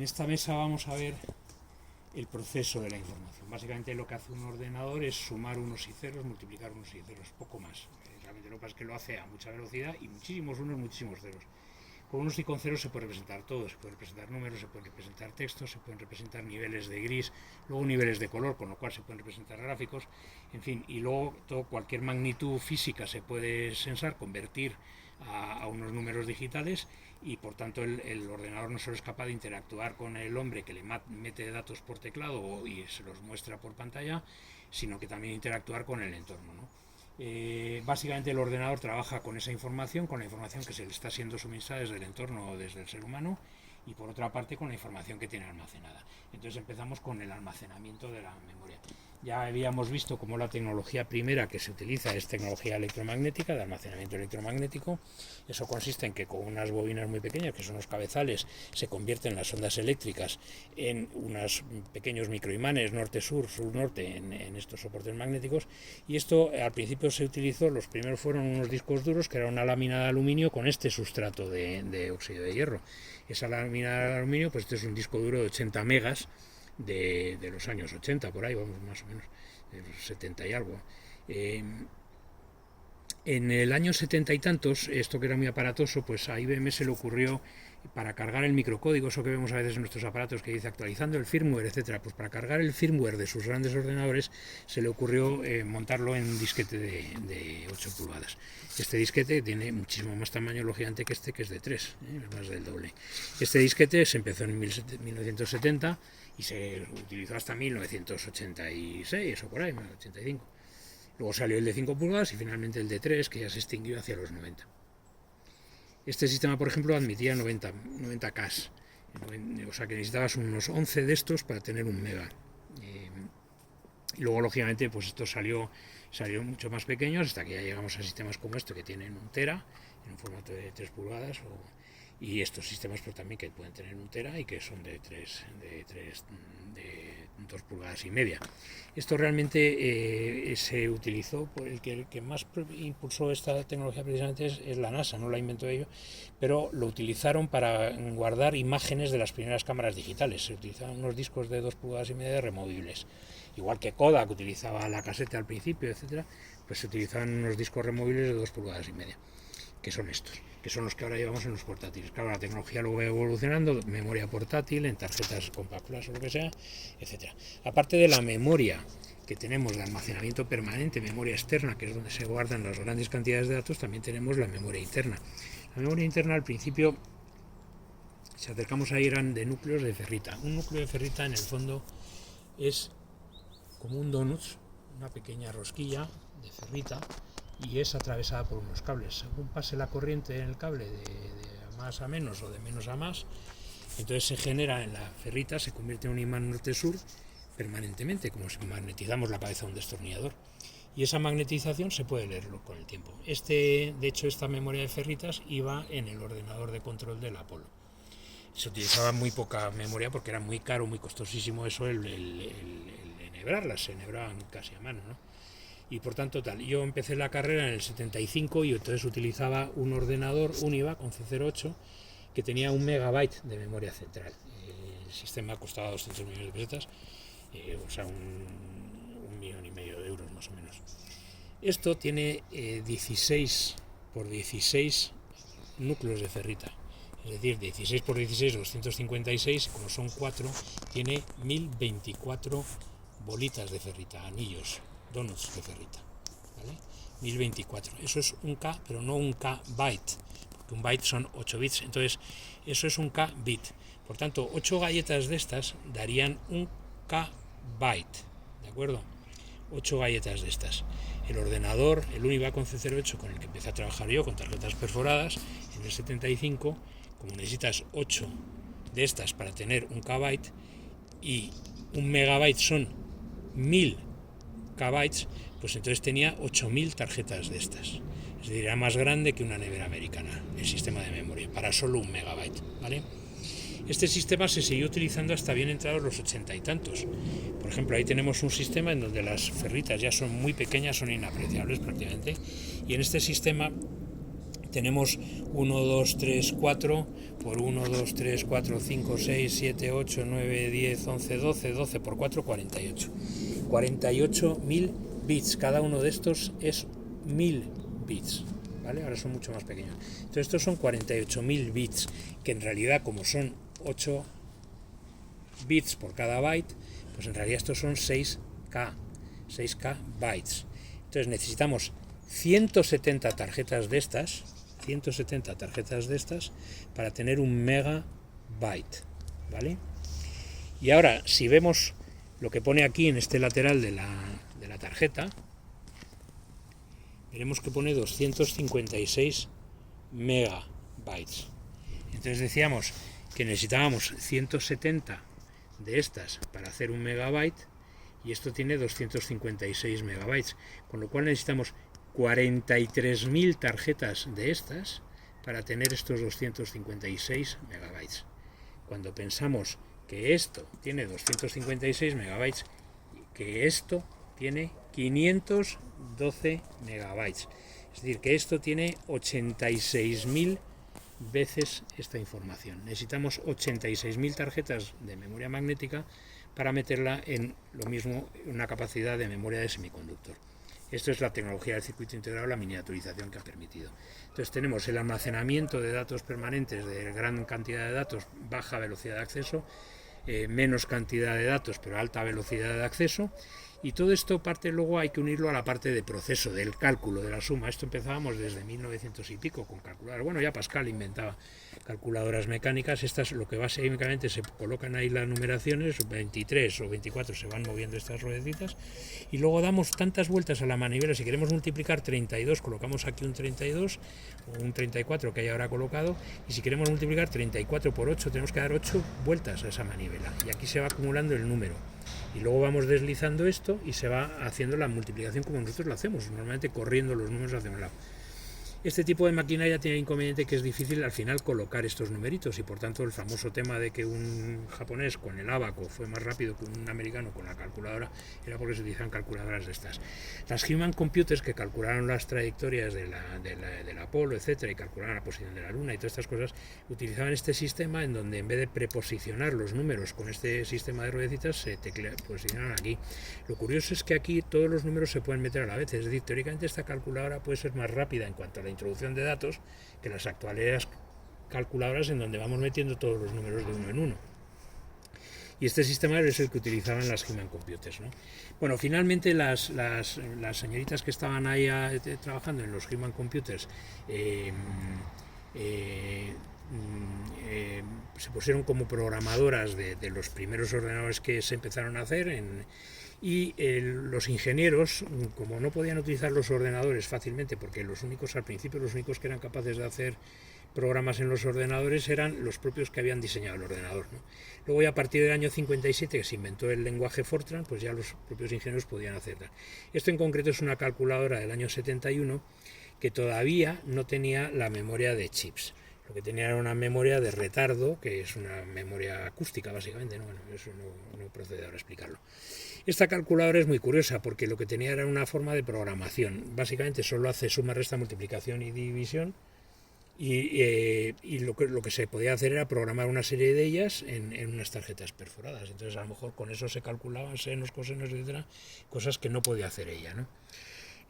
En esta mesa vamos a ver el proceso de la información. Básicamente lo que hace un ordenador es sumar unos y ceros, multiplicar unos y ceros, poco más. Realmente lo que pasa es que lo hace a mucha velocidad y muchísimos unos, muchísimos ceros. Con unos y con ceros se puede representar todo, se pueden representar números, se pueden representar textos, se pueden representar niveles de gris, luego niveles de color, con lo cual se pueden representar gráficos, en fin, y luego cualquier magnitud física se puede sensar, convertir a unos números digitales, y por tanto el ordenador no solo es capaz de interactuar con el hombre que le mete datos por teclado y se los muestra por pantalla, sino que también interactuar con el entorno, ¿no? Básicamente el ordenador trabaja con esa información, con la información que se le está siendo suministrada desde el entorno o desde el ser humano, y por otra parte con la información que tiene almacenada. Entonces empezamos con el almacenamiento de la memoria. Ya habíamos visto cómo la tecnología primera que se utiliza es tecnología electromagnética, de almacenamiento electromagnético. Eso consiste en que con unas bobinas muy pequeñas, que son los cabezales, se convierten las ondas eléctricas en unos pequeños microimanes norte-sur, sur-norte en estos soportes magnéticos. Y esto al principio se utilizó, los primeros fueron unos discos duros, que era una lámina de aluminio con este sustrato de óxido de hierro. Esa lámina de aluminio, pues este es un disco duro de 80 megas, de los años 80, por ahí, vamos, más o menos, de los 70 y algo. En el año 70 y tantos, esto que era muy aparatoso, pues a IBM se le ocurrió, para cargar el microcódigo, eso que vemos a veces en nuestros aparatos que dice actualizando el firmware, etcétera, pues para cargar el firmware de sus grandes ordenadores se le ocurrió montarlo en un disquete de 8 pulgadas. Este disquete tiene muchísimo más tamaño, lógicamente, que este, que es de 3, es más del doble. Este disquete se empezó en 1970 y se utilizó hasta 1986 o por ahí, 85. Luego salió el de 5 pulgadas y finalmente el de 3, que ya se extinguió hacia los 90. Este sistema, por ejemplo, admitía 90K, o sea que necesitabas unos 11 de estos para tener un mega. Y luego, lógicamente, pues esto salió mucho más pequeños, hasta que ya llegamos a sistemas como este, que tienen 1 tera, en un formato de 3 pulgadas, y estos sistemas pues también que pueden tener 1 tera y que son de 2 pulgadas y media. Esto realmente se utilizó, por el que más impulsó esta tecnología precisamente es la NASA, no la inventó ello, pero lo utilizaron para guardar imágenes de las primeras cámaras digitales. Se utilizaban unos discos de 2 pulgadas y media removibles. Igual que Kodak utilizaba la caseta al principio, etcétera, pues se utilizaban unos discos removibles de 2 pulgadas y media, que son estos, que son los que ahora llevamos en los portátiles. Claro, la tecnología luego va evolucionando, memoria portátil, en tarjetas compact flash o lo que sea, etcétera. Aparte de la memoria que tenemos de almacenamiento permanente, memoria externa, que es donde se guardan las grandes cantidades de datos, también tenemos la memoria interna. La memoria interna, al principio, si acercamos ahí, eran de núcleos de ferrita. Un núcleo de ferrita, en el fondo, es como un donut, una pequeña rosquilla de ferrita, y es atravesada por unos cables. Según pase la corriente en el cable de más a menos o de menos a más, entonces se genera en la ferrita, se convierte en un imán norte-sur permanentemente, como si magnetizamos la cabeza de un destornillador. Y esa magnetización se puede leer con el tiempo. De hecho, esta memoria de ferritas iba en el ordenador de control del Apolo. Se utilizaba muy poca memoria porque era muy caro, muy costosísimo eso, el enhebrarlas, se enhebraban casi a mano, ¿no? Y por tanto tal, yo empecé la carrera en el 75 y entonces utilizaba un ordenador Univa con C08 que tenía 1 megabyte de memoria central. El sistema costaba 200 millones de pesetas, o sea, 1,5 millones de euros más o menos. Esto tiene 16 por 16 núcleos de ferrita, es decir, 16 por 16, 256, como son 4, tiene 1024 bolitas de ferrita, anillos, donuts de ferrita, ¿vale? 1024, eso es 1K, pero no 1K byte, porque un byte son 8 bits, entonces eso es 1K bit. Por tanto, 8 galletas de estas darían 1K byte, ¿de acuerdo? 8 galletas de estas. El ordenador, el Univa con C08, con el que empecé a trabajar yo, con tarjetas perforadas, en el 75, como necesitas 8 de estas para tener 1K byte, y 1 megabyte son 1000 KB, pues entonces tenía 8000 tarjetas de estas. Es decir, era más grande que una nevera americana, el sistema de memoria, para solo 1 megabyte, ¿vale? Este sistema se siguió utilizando hasta bien entrados los 80 y tantos. Por ejemplo, ahí tenemos un sistema en donde las ferritas ya son muy pequeñas, son inapreciables prácticamente, y en este sistema tenemos 1, 2, 3, 4 por 1, 2, 3, 4, 5, 6, 7, 8, 9, 10, 11, 12, 12 por 4, 48. 48.000 bits, cada uno de estos es 1000 bits, ¿vale? Ahora son mucho más pequeños. Entonces estos son 48.000 bits, que en realidad, como son 8 bits por cada byte, pues en realidad estos son 6K bytes. Entonces necesitamos 170 tarjetas de estas para tener un megabyte, ¿vale? Y ahora, si vemos lo que pone aquí en este lateral de la tarjeta, veremos que pone 256 megabytes. Entonces decíamos que necesitábamos 170 de estas para hacer un megabyte, y esto tiene 256 megabytes, con lo cual necesitamos 43.000 tarjetas de estas para tener estos 256 megabytes. Cuando pensamos que esto tiene 256 megabytes, que esto tiene 512 megabytes, es decir, que esto tiene 86.000 veces esta información. Necesitamos 86.000 tarjetas de memoria magnética para meterla en lo mismo, una capacidad de memoria de semiconductor. Esto es la tecnología del circuito integrado, la miniaturización que ha permitido. Entonces tenemos el almacenamiento de datos permanentes de gran cantidad de datos, baja velocidad de acceso, menos cantidad de datos pero alta velocidad de acceso, y todo esto luego hay que unirlo a la parte de proceso, del cálculo, de la suma. Esto empezábamos desde 1900 y pico con calculadoras. Bueno, ya Pascal inventaba calculadoras mecánicas. Estas, lo que básicamente se colocan ahí las numeraciones, 23 o 24 se van moviendo estas ruedecitas, y luego damos tantas vueltas a la manivela. Si queremos multiplicar 32, colocamos aquí un 32 o un 34 que hay ahora colocado, y si queremos multiplicar 34 por 8 tenemos que dar 8 vueltas a esa manivela, y aquí se va acumulando el número. Y luego vamos deslizando esto y se va haciendo la multiplicación como nosotros lo hacemos, normalmente corriendo los números hacia un lado. Este tipo de maquinaria tiene el inconveniente que es difícil al final colocar estos numeritos, y por tanto el famoso tema de que un japonés con el ábaco fue más rápido que un americano con la calculadora era porque se utilizan calculadoras de estas. Las Human Computers, que calcularon las trayectorias del Apolo, etcétera, y calcularon la posición de la Luna y todas estas cosas, utilizaban este sistema en donde en vez de preposicionar los números con este sistema de ruedecitas se posicionan aquí. Lo curioso es que aquí todos los números se pueden meter a la vez, es decir, teóricamente esta calculadora puede ser más rápida en cuanto a la introducción de datos que las actuales calculadoras, en donde vamos metiendo todos los números de uno en uno. Y este sistema es el que utilizaban las Human Computers, ¿no? Bueno, finalmente las señoritas que estaban ahí trabajando en los Human Computers se pusieron como programadoras de los primeros ordenadores que se empezaron a hacer y los ingenieros, como no podían utilizar los ordenadores fácilmente, porque al principio los únicos que eran capaces de hacer programas en los ordenadores eran los propios que habían diseñado el ordenador, ¿no? Luego ya a partir del año 57 que se inventó el lenguaje Fortran, pues ya los propios ingenieros podían hacerla. Esto en concreto es una calculadora del año 71 que todavía no tenía la memoria de chips. Lo que tenía era una memoria de retardo, que es una memoria acústica básicamente, ¿no? Bueno, eso no procede ahora a explicarlo. Esta calculadora es muy curiosa porque lo que tenía era una forma de programación. Básicamente solo hace suma, resta, multiplicación y división, y lo que se podía hacer era programar una serie de ellas en unas tarjetas perforadas. Entonces a lo mejor con eso se calculaban senos, cosenos, etcétera, cosas que no podía hacer ella, ¿no?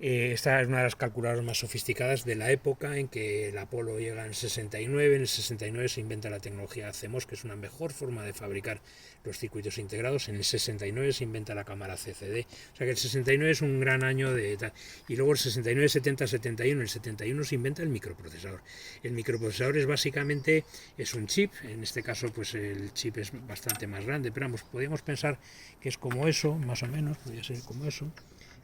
Esta es una de las calculadoras más sofisticadas de la época en que el Apolo llega en 69. En el 69 se inventa la tecnología CMOS, que es una mejor forma de fabricar los circuitos integrados. En el 69 se inventa la cámara CCD. O sea que el 69 es un gran año y luego el 69, 70, 71. En el 71 se inventa el microprocesador. El microprocesador es un chip. En este caso pues el chip es bastante más grande, pero vamos, podríamos pensar que es como eso, más o menos, podría ser como eso.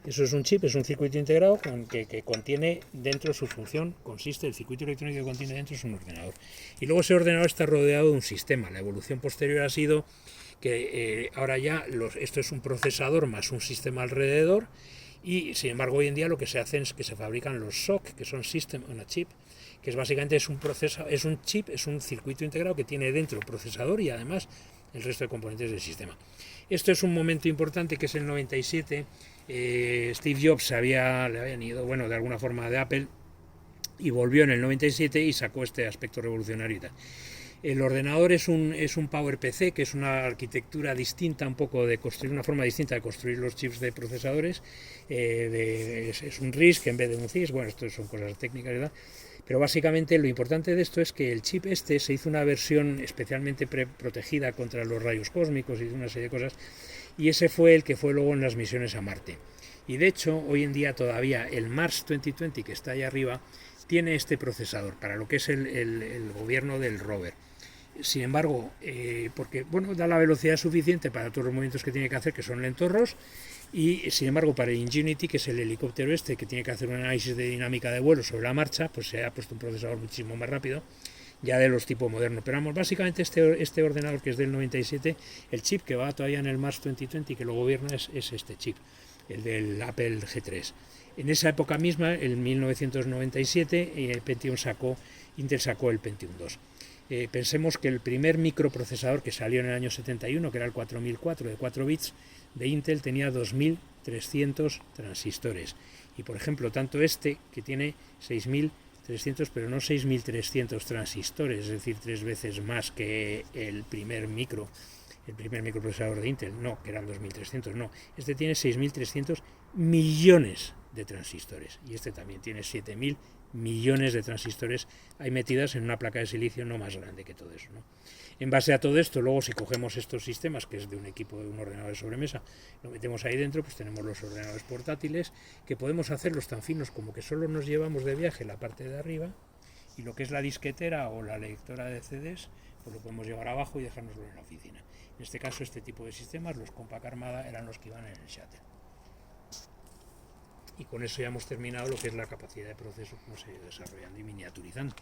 Eso es un chip, es un circuito integrado que contiene dentro su función, el circuito electrónico que contiene dentro es un ordenador. Y luego ese ordenador está rodeado de un sistema. La evolución posterior ha sido que ahora ya esto es un procesador más un sistema alrededor, y sin embargo hoy en día lo que se hace es que se fabrican los SoC, que son System on a Chip, que básicamente es un chip, es un circuito integrado que tiene dentro procesador y además el resto de componentes del sistema. Esto es un momento importante, que es el 97. Steve Jobs le habían ido, bueno, de alguna forma de Apple, y volvió en el 97 y sacó este aspecto revolucionario y tal. El ordenador es un PowerPC, que es una arquitectura distinta, un poco de construir, una forma distinta de construir los chips de procesadores. Es un RISC en vez de un CISC, bueno, esto son cosas técnicas, ¿verdad? Pero básicamente lo importante de esto es que el chip este se hizo una versión especialmente protegida contra los rayos cósmicos y una serie de cosas, y ese fue el que fue luego en las misiones a Marte. Y de hecho, hoy en día todavía el Mars 2020, que está ahí arriba, tiene este procesador para lo que es el gobierno del rover. Sin embargo, porque bueno, da la velocidad suficiente para todos los movimientos que tiene que hacer, que son lentorros, y sin embargo para el Ingenuity, que es el helicóptero este, que tiene que hacer un análisis de dinámica de vuelo sobre la marcha, pues se ha puesto un procesador muchísimo más rápido, ya de los tipos modernos. Pero vamos, básicamente este ordenador, que es del 97, el chip que va todavía en el Mars 2020 y que lo gobierna es este chip, el del Apple G3. En esa época misma, en 1997, Intel sacó el Pentium 2. Pensemos que el primer microprocesador que salió en el año 71, que era el 4004 de 4 bits de Intel, tenía 2300 transistores. Y por ejemplo, tanto este, que tiene 6300, pero no 6300 transistores, es decir, 3 veces más que el primer microprocesador de Intel, no, que eran 2300, no. Este tiene 6300 millones de transistores y este también tiene 7000 millones de transistores ahí metidas en una placa de silicio no más grande que todo eso, ¿no? En base a todo esto, luego si cogemos estos sistemas, que es de un equipo de un ordenador de sobremesa, lo metemos ahí dentro, pues tenemos los ordenadores portátiles, que podemos hacerlos tan finos como que solo nos llevamos de viaje la parte de arriba, y lo que es la disquetera o la lectora de CDs, pues lo podemos llevar abajo y dejárnoslo en la oficina. En este caso, este tipo de sistemas, los Compact Armada, eran los que iban en el Shuttle. Y con eso ya hemos terminado lo que es la capacidad de proceso, cómo se ha ido desarrollando y miniaturizando.